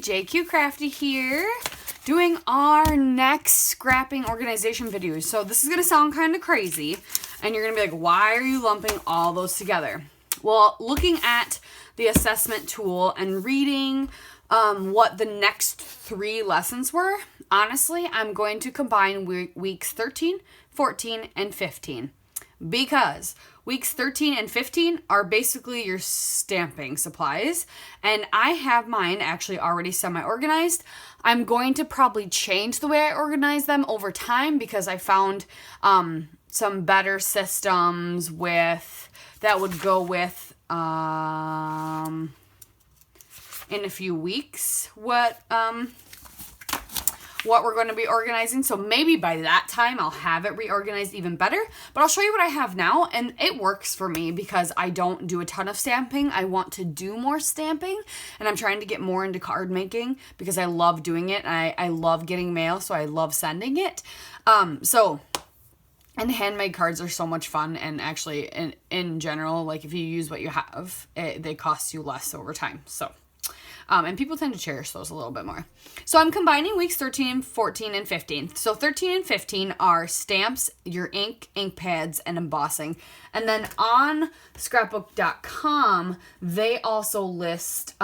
JQ Crafty here, doing our next scrapping organization video. So this is going to sound kind of crazy, and you're going to be like, why are you lumping all those together? Well, looking at the assessment tool and reading what the next 3 lessons were, honestly, I'm going to combine weeks 13, 14, and 15. Because weeks 13 and 15 are basically your stamping supplies. And I have mine actually already semi-organized. I'm going to probably change the way I organize them over time because I found some better systems that would go with in a few weeks what we're going to be organizing. So maybe by that time I'll have it reorganized even better, but I'll show you what I have now, and it works for me because I don't do a ton of stamping. I want to do more stamping, and I'm trying to get more into card making because I love doing it, and I love getting mail, so I love sending it. And handmade cards are so much fun, and actually in general, like if you use what you have, they cost you less over time. So and people tend to cherish those a little bit more. So I'm combining weeks 13, 14, and 15. So 13 and 15 are stamps, your ink pads, and embossing. And then on scrapbook.com, they also list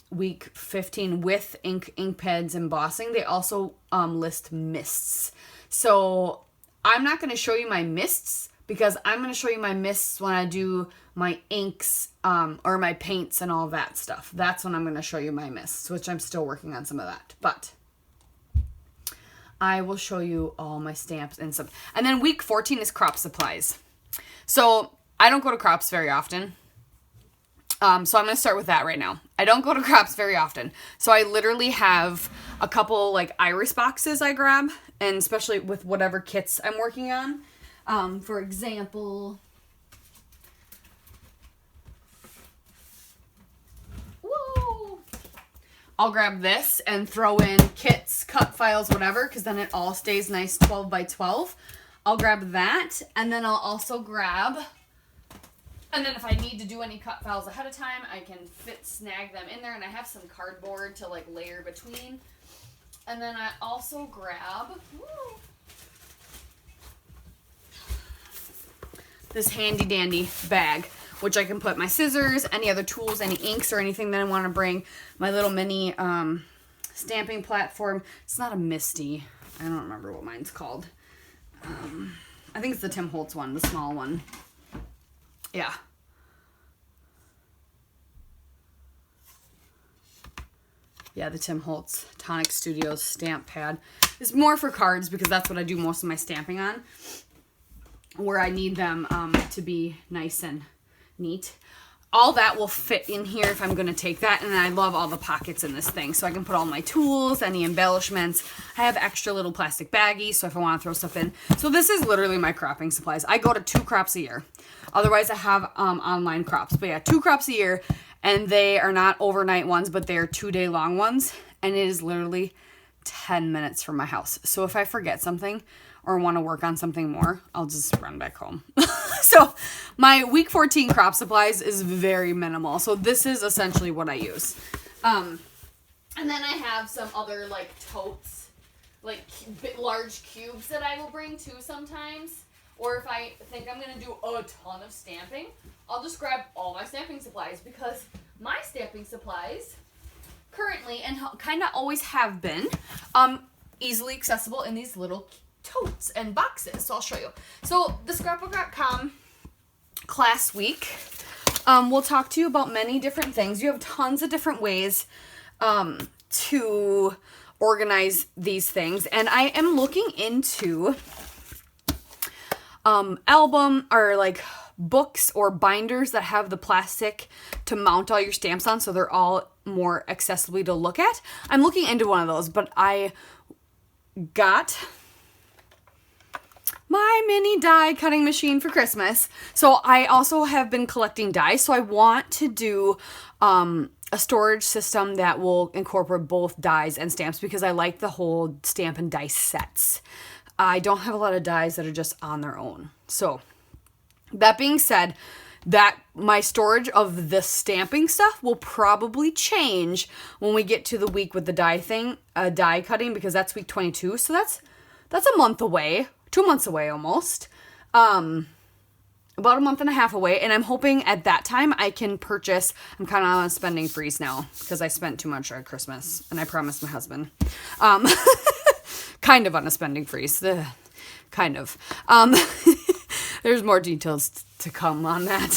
week 15 with ink pads, embossing. They also list mists. So I'm not going to show you my mists because I'm going to show you my mists when I do my inks or my paints and all that stuff. That's when I'm going to show you my mists, which I'm still working on some of that. But I will show you all my stamps and stuff. And then week 14 is crop supplies. So I don't go to crops very often. So I'm going to start with that right now. I don't go to crops very often. So I literally have a couple like iris boxes I grab, and especially with whatever kits I'm working on. For example, I'll grab this and throw in kits, cut files, whatever, because then it all stays nice 12 by 12. I'll grab that, and then I'll also grab, and then if I need to do any cut files ahead of time, I can snag them in there, and I have some cardboard to like layer between. And then I also grab this handy dandy bag, which I can put my scissors, any other tools, any inks, or anything that I want to bring. My little mini stamping platform. It's not a Misty. I don't remember what mine's called. I think it's the Tim Holtz one, the small one. Yeah. Yeah, the Tim Holtz Tonic Studios stamp pad. It's more for cards because that's what I do most of my stamping on, where I need them to be nice and neat. All that will fit in here if I'm going to take that, and I love all the pockets in this thing, so I can put all my tools, any embellishments. I have extra little plastic baggies, so if I want to throw stuff in. So this is literally my cropping supplies. I go to 2 crops a year. Otherwise, I have online crops. But yeah, 2 crops a year, and they are not overnight ones, but they are 2-day long ones, and it is literally 10 minutes from my house. So if I forget something or want to work on something more, I'll just run back home. So my week 14 crop supplies is very minimal. So this is essentially what I use. And then I have some other like totes, like large cubes that I will bring too sometimes. Or if I think I'm going to do a ton of stamping, I'll just grab all my stamping supplies, because my stamping supplies currently, and kind of always have been, easily accessible in these little totes and boxes. So I'll show you. So the scrapbook.com class week, we'll talk to you about many different things. You have tons of different ways to organize these things, and I am looking into album or like books or binders that have the plastic to mount all your stamps on, so they're all more accessibly to look at. I'm looking into one of those, but I got my mini die cutting machine for Christmas. So I also have been collecting dies. So I want to do a storage system that will incorporate both dies and stamps, because I like the whole stamp and dice sets. I don't have a lot of dies that are just on their own. So that being said, that my storage of the stamping stuff will probably change when we get to the week with the die cutting, because that's week 22. So that's a month away, 2 months away almost. About a month and a half away, and I'm hoping at that time I can purchase. I'm kind of on a spending freeze now because I spent too much at Christmas, and I promised my husband. Kind of on a spending freeze. Kind of. There's more details to come on that.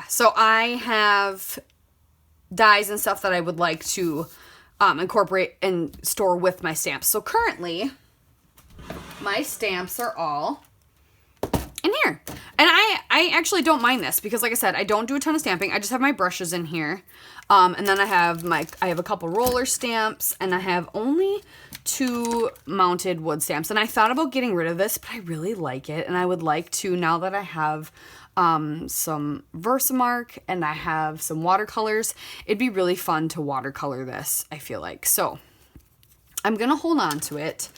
So I have dies and stuff that I would like to incorporate and store with my stamps. So currently, my stamps are all in here. And I actually don't mind this because, like I said, I don't do a ton of stamping. I just have my brushes in here. And then I have a couple roller stamps, and I have only 2 mounted wood stamps. And I thought about getting rid of this, but I really like it. And I would like to, now that I have some Versamark and I have some watercolors, it'd be really fun to watercolor this, I feel like. So I'm going to hold on to it.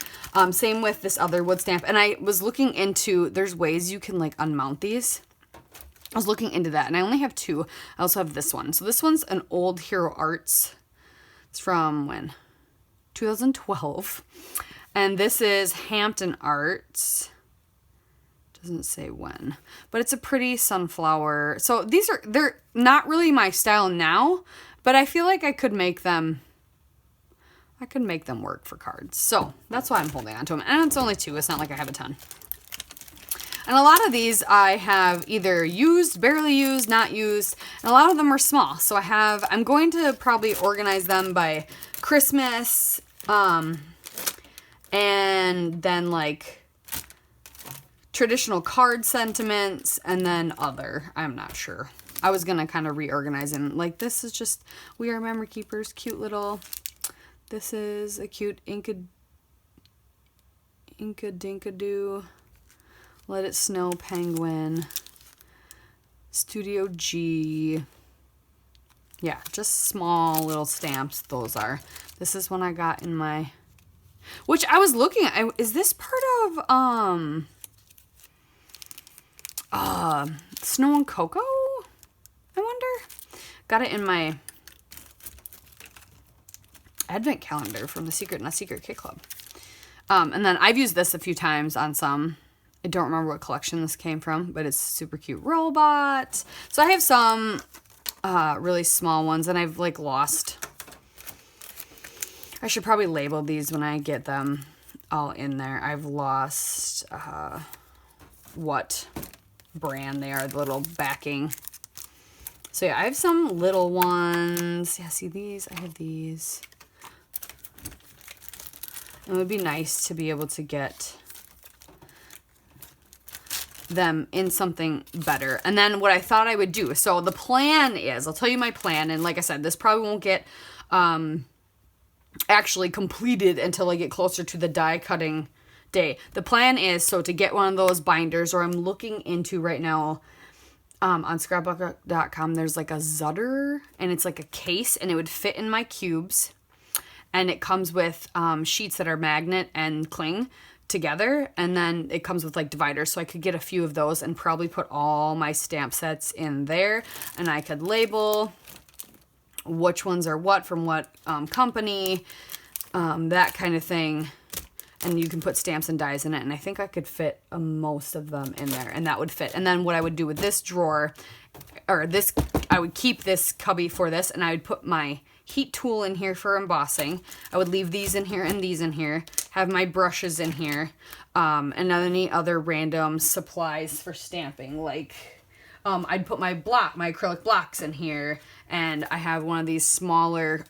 Same with this other wood stamp. And I was looking into, there's ways you can like unmount these. I was looking into that, and I only have 2. I also have this one. So this one's an old Hero Arts. It's from when? 2012. And this is Hampton Arts. Doesn't say when. But it's a pretty sunflower. So they're not really my style now, but I feel like I could make them work for cards. So that's why I'm holding on to them. And it's only 2. It's not like I have a ton. And a lot of these I have either used, barely used, not used, and a lot of them are small. So I'm going to probably organize them by Christmas, and then like traditional card sentiments, and then other. I'm not sure. I was going to kind of reorganize them. Like this is just, We Are Memory Keepers, cute little, this is a cute Inca Dinkadoo. Let It Snow Penguin, Studio G. Yeah, just small little stamps, those are. This is one I got in my, which I was looking at. Is this part of, Snow and Cocoa? I wonder. Got it in my advent calendar from the Secret Not Secret Kit Club. And then I've used this a few times on some. I don't remember what collection this came from, but it's a super cute robot. So I have some really small ones, and I've like lost. I should probably label these when I get them all in there. I've lost what brand they are, the little backing. So yeah, I have some little ones. Yeah, see these? I have these. It would be nice to be able to get them in something better. And then what I thought I would do, so the plan is, I'll tell you my plan, and like I said, this probably won't get actually completed until I get closer to the die cutting day. The plan is to get one of those binders, or I'm looking into right now on scrapbook.com, there's like a Zutter, and it's like a case, and it would fit in my cubes, and it comes with sheets that are magnet and cling together, and then it comes with like dividers, so I could get a few of those and probably put all my stamp sets in there, and I could label which ones are what from what company, that kind of thing, and you can put stamps and dies in it, and I think I could fit most of them in there, and that would fit. And then what I would do with this drawer, or this, I would keep this cubby for this, and I would put my heat tool in here for embossing. I would leave these in here and these in here, have my brushes in here, and any other random supplies for stamping, like I'd put my acrylic blocks in here, and I have one of these smaller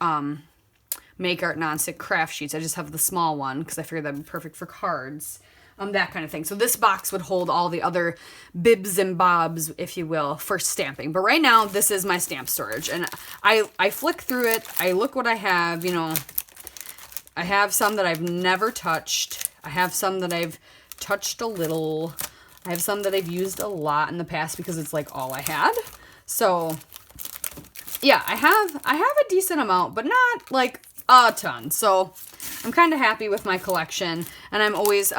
Make Art nonstick craft sheets. I just have the small one because I figured that'd be perfect for cards, that kind of thing. So this box would hold all the other bibs and bobs, if you will, for stamping. But right now, this is my stamp storage, and I flick through it. I look what I have, you know. I have some that I've never touched. I have some that I've touched a little. I have some that I've used a lot in the past because it's like all I had. So yeah, I have a decent amount, but not like a ton. So I'm kind of happy with my collection, and I'm always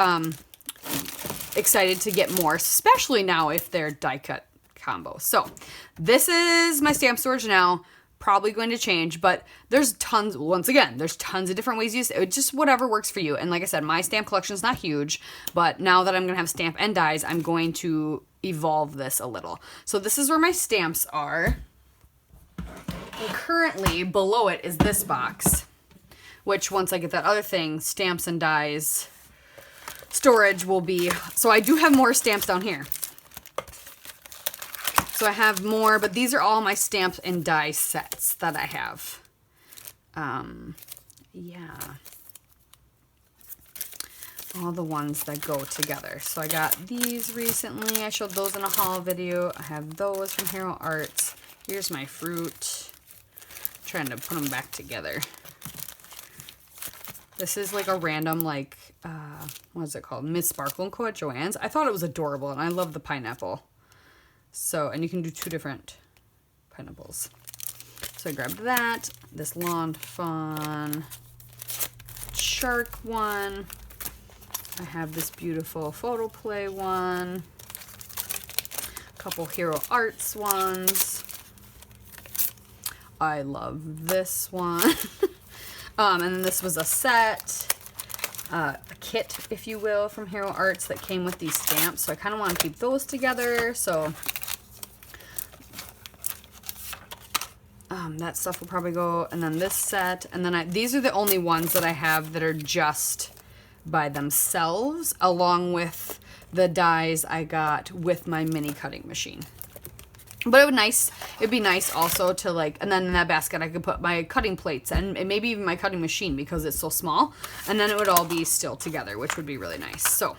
excited to get more, especially now if they're die cut combo. So this is my stamp storage now. Probably going to change, but there's tons, once again, there's tons of different ways you use it. Just whatever works for you. And like I said, my stamp collection is not huge, but now that I'm going to have stamp and dies, I'm going to evolve this a little. So this is where my stamps are. And currently below it is this box, which once I get that other thing, stamps and dies storage will be, so I do have more stamps down here. So I have more, but these are all my stamps and die sets that I have. Yeah. All the ones that go together. So I got these recently. I showed those in a haul video. I have those from Hero Arts. Here's my fruit. I'm trying to put them back together. This is like a random, like, what is it called? Miss Sparkle & Co. at Joann's. I thought it was adorable, and I love the pineapple. So, and you can do 2 different pineapples. So I grabbed that, this Lawn Fawn shark one. I have this beautiful photo play one. A couple Hero Arts ones. I love this one. And then this was a set, a kit, if you will, from Hero Arts that came with these stamps. So I kind of want to keep those together. So that stuff will probably go, and then this set, and then these are the only ones that I have that are just by themselves, along with the dies I got with my mini cutting machine. But it'd be nice also to like, and then in that basket I could put my cutting plates and maybe even my cutting machine because it's so small, and then it would all be still together, which would be really nice. So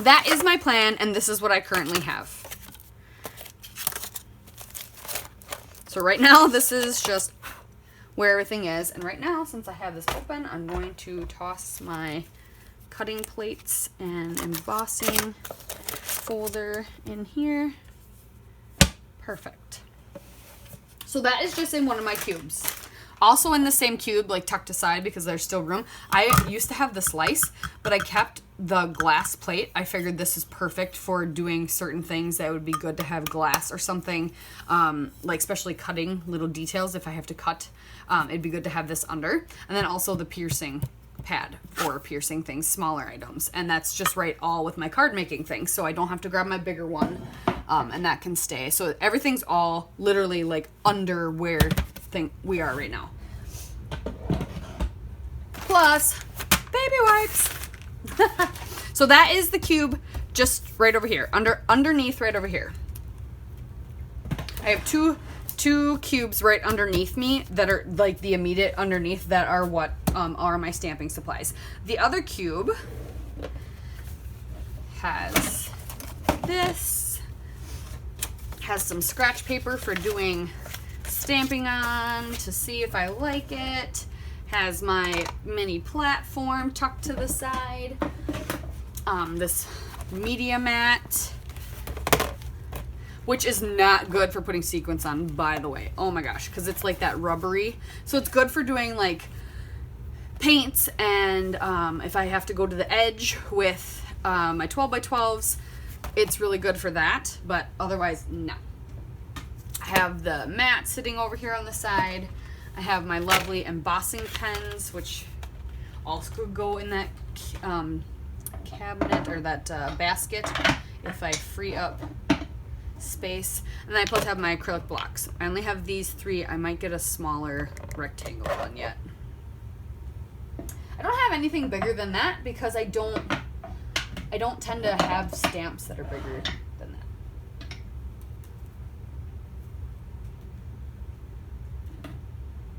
that is my plan, and this is what I currently have. So right now, this is just where everything is. And right now, since I have this open, I'm going to toss my cutting plates and embossing folder in here. Perfect. So that is just in one of my cubes. Also in the same cube, like tucked aside because there's still room. I used to have the slice, but I kept the glass plate. I figured this is perfect for doing certain things that would be good to have glass or something, like especially cutting little details. If I have to cut, it'd be good to have this under. And then also the piercing pad for piercing things, smaller items. And that's just right all with my card making things. So I don't have to grab my bigger one, and that can stay. So everything's all literally like under where we are right now. Plus baby wipes. So that is the cube just right over here, underneath right over here. I have two cubes right underneath me that are like the immediate underneath that are what are my stamping supplies. The other cube has this, has some scratch paper for doing stamping on to see if I like it, has my mini platform tucked to the side, this media mat, which is not good for putting sequins on, by the way. Oh my gosh, because it's like that rubbery. So it's good for doing like paints, and if I have to go to the edge with my 12x12s, it's really good for that, but otherwise, no. I have the mat sitting over here on the side. I have my lovely embossing pens, which also could go in that cabinet or that basket if I free up space. And then I both have my acrylic blocks. I only have these 3. I might get a smaller rectangle one yet. I don't have anything bigger than that because I don't tend to have stamps that are bigger than that.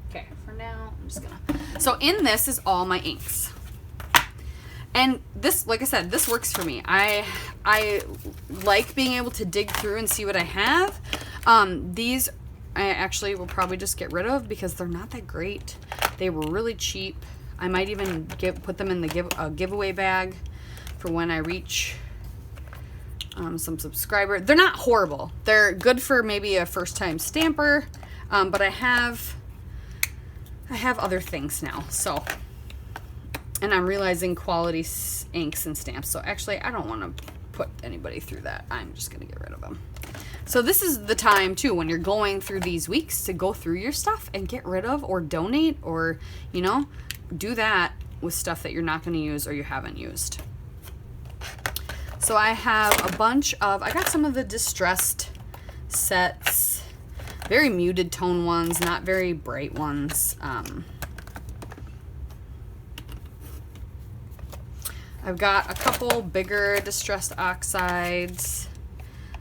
Okay, for now, I'm just gonna... So in this is all my inks. And this, like I said, this works for me. I like being able to dig through and see what I have. These I actually will probably just get rid of because they're not that great. They were really cheap. I might even put them in the giveaway bag for when I reach some subscriber. They're not horrible. They're good for maybe a first-time stamper, but I have other things now. So And I'm realizing quality inks and stamps. So actually, I don't want to put anybody through that. I'm just going to get rid of them. So this is the time, too, when you're going through these weeks to go through your stuff and get rid of or donate or, you know, do that with stuff that you're not going to use or you haven't used. So I have a bunch of, I got some of the distressed sets, very muted tone ones, not very bright ones. I've got a couple bigger distressed oxides.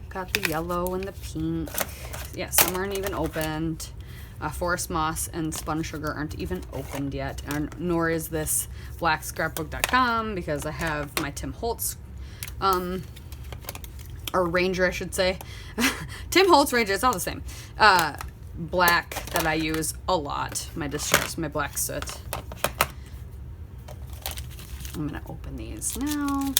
Got the yellow and the pink. Yeah, some aren't even opened. Forest Moss and Spun Sugar aren't even opened yet, and nor is this blackscrapbook.com because I have my Tim Holtz, or Ranger, I should say. Tim Holtz Ranger, it's all the same. Black that I use a lot. My distress, my black soot. I'm gonna open these now.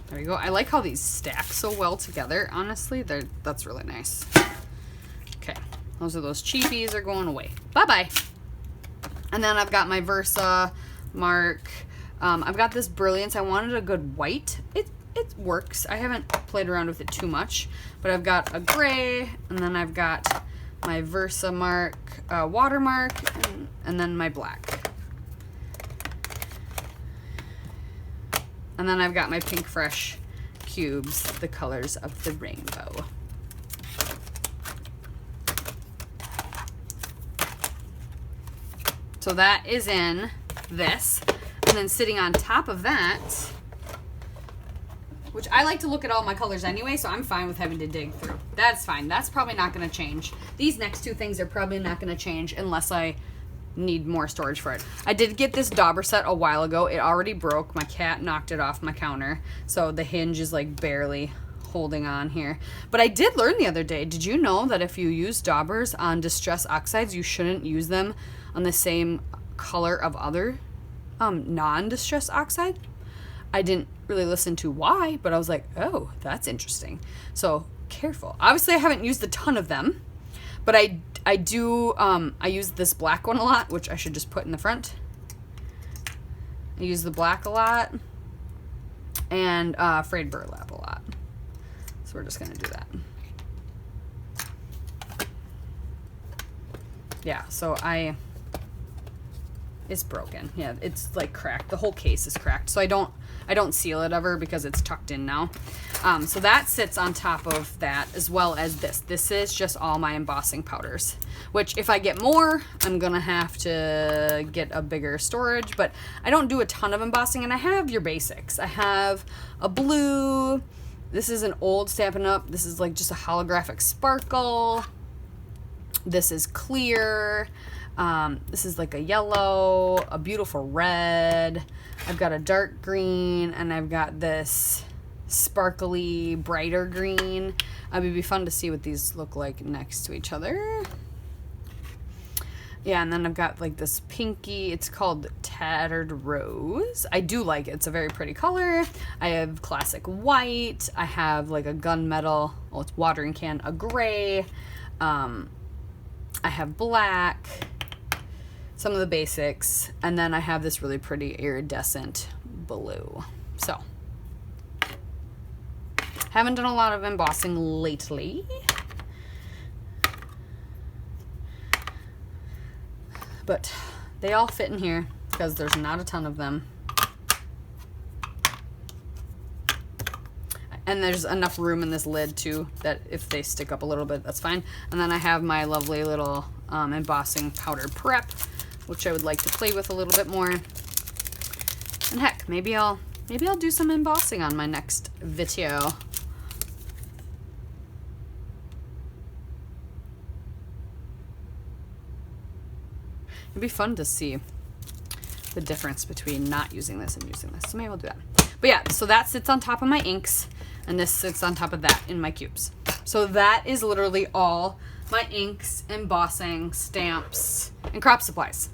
There we go. I like how these stack so well together. Honestly, that's really nice. Okay, those are those cheapies are going away. Bye-bye. And then I've got my Versa mark. I've got this Brilliance. I wanted a good white. It works. I haven't played around with it too much, but I've got a gray, and then I've got my Versa mark, watermark, and then my black. And then I've got my Pink Fresh cubes, the colors of the rainbow. So that is in this. And then sitting on top of that, which I like to look at all my colors anyway, so I'm fine with having to dig through. That's fine. That's probably not going to change. These next two things are probably not going to change unless I need more storage for it. I did get this dauber set a while ago. It already broke. My cat knocked it off my counter, so the hinge is like barely holding on here. But I did learn the other day, did you know that if you use daubers on distress oxides, you shouldn't use them on the same color of other non-distress oxide? I didn't really listen to why, but I was like, oh, that's interesting. So careful. Obviously I haven't used a ton of them, but I do, I use this black one a lot, which I should just put in the front. I use the black a lot, and frayed burlap a lot. So we're just gonna do that. Yeah, so it's broken. Yeah, it's like cracked. The whole case is cracked. So I don't seal it ever because it's tucked in now. So that sits on top of that, as well as this. This is just all my embossing powders, which if I get more, I'm gonna have to get a bigger storage, but I don't do a ton of embossing, and I have your basics. I have a blue. This is an old Stampin' Up. This is like just a holographic sparkle. This is clear. This is like a yellow, a beautiful red. I've got a dark green, and I've got this sparkly, brighter green. It would be fun to see what these look like next to each other. Yeah, and then I've got like this pinky. It's called Tattered Rose. I do like it. It's a very pretty color. I have classic white. I have like a gunmetal. Oh, it's watering can. A gray. I have black. Some of the basics, and then I have this really pretty iridescent blue. So, haven't done a lot of embossing lately, but they all fit in here because there's not a ton of them. And there's enough room in this lid too that if they stick up a little bit, that's fine. And then I have my lovely little embossing powder prep, which I would like to play with a little bit more. And heck, maybe I'll do some embossing on my next video. It'd be fun to see the difference between not using this and using this. So maybe we'll do that. But yeah, so that sits on top of my inks, and this sits on top of that in my cubes. So that is literally all my inks, embossing, stamps, and crop supplies.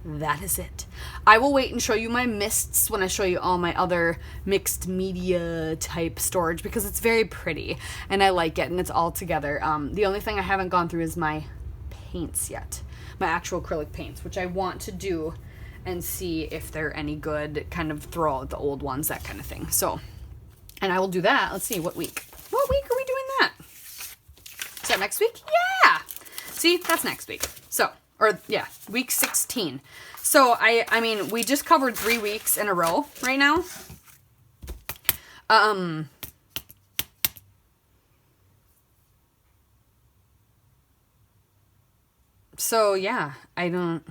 That is it. I will wait and show you my mists when I show you all my other mixed media type storage because it's very pretty and I like it and it's all together. The only thing I haven't gone through is my paints yet. My actual acrylic paints, which I want to do and see if they're any good, kind of throw out the old ones, that kind of thing. So, and I will do that. Let's see, what week? What week are we doing that? Is that next week? Yeah. See, that's next week. So, or yeah, week 16. So I mean, we just covered 3 weeks in a row right now. So yeah, I don't,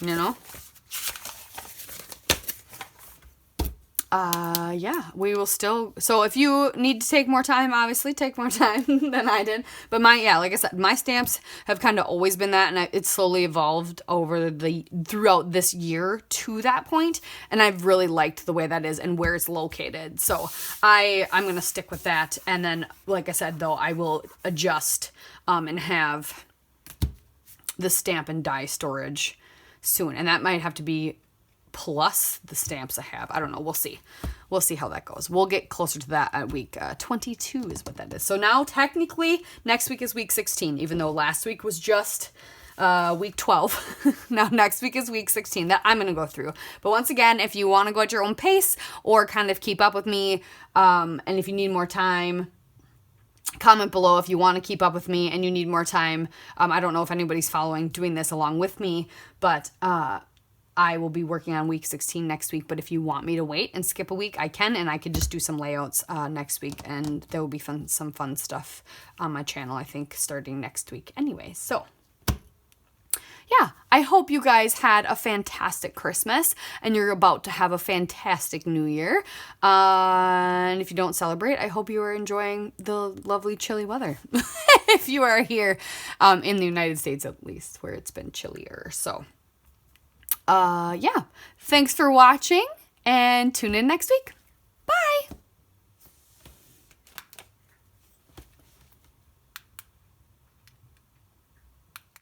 you know. Yeah, we will still, so if you need to take more time, obviously take more time than I did, but like I said, my stamps have kind of always been that, and it's slowly evolved throughout this year to that point, and I've really liked the way that is and where it's located, so I'm going to stick with that, and then, like I said, though, I will adjust, and have the stamp and die storage soon, and that might have to be plus the stamps I have. I don't know. We'll see. We'll see how that goes. We'll get closer to that at week 22 is what that is. So now technically next week is week 16, even though last week was just week 12. Now next week is week 16 that I'm going to go through. But once again, if you want to go at your own pace or kind of keep up with me, and if you need more time, comment below if you want to keep up with me and you need more time. I don't know if anybody's doing this along with me, but I will be working on week 16 next week, but if you want me to wait and skip a week, I can, and I could just do some layouts next week, and there will be some fun stuff on my channel, I think, starting next week anyway. So, yeah, I hope you guys had a fantastic Christmas, and you're about to have a fantastic New Year. And if you don't celebrate, I hope you are enjoying the lovely chilly weather. If you are here in the United States, at least, where it's been chillier, so... yeah, thanks for watching and tune in next week.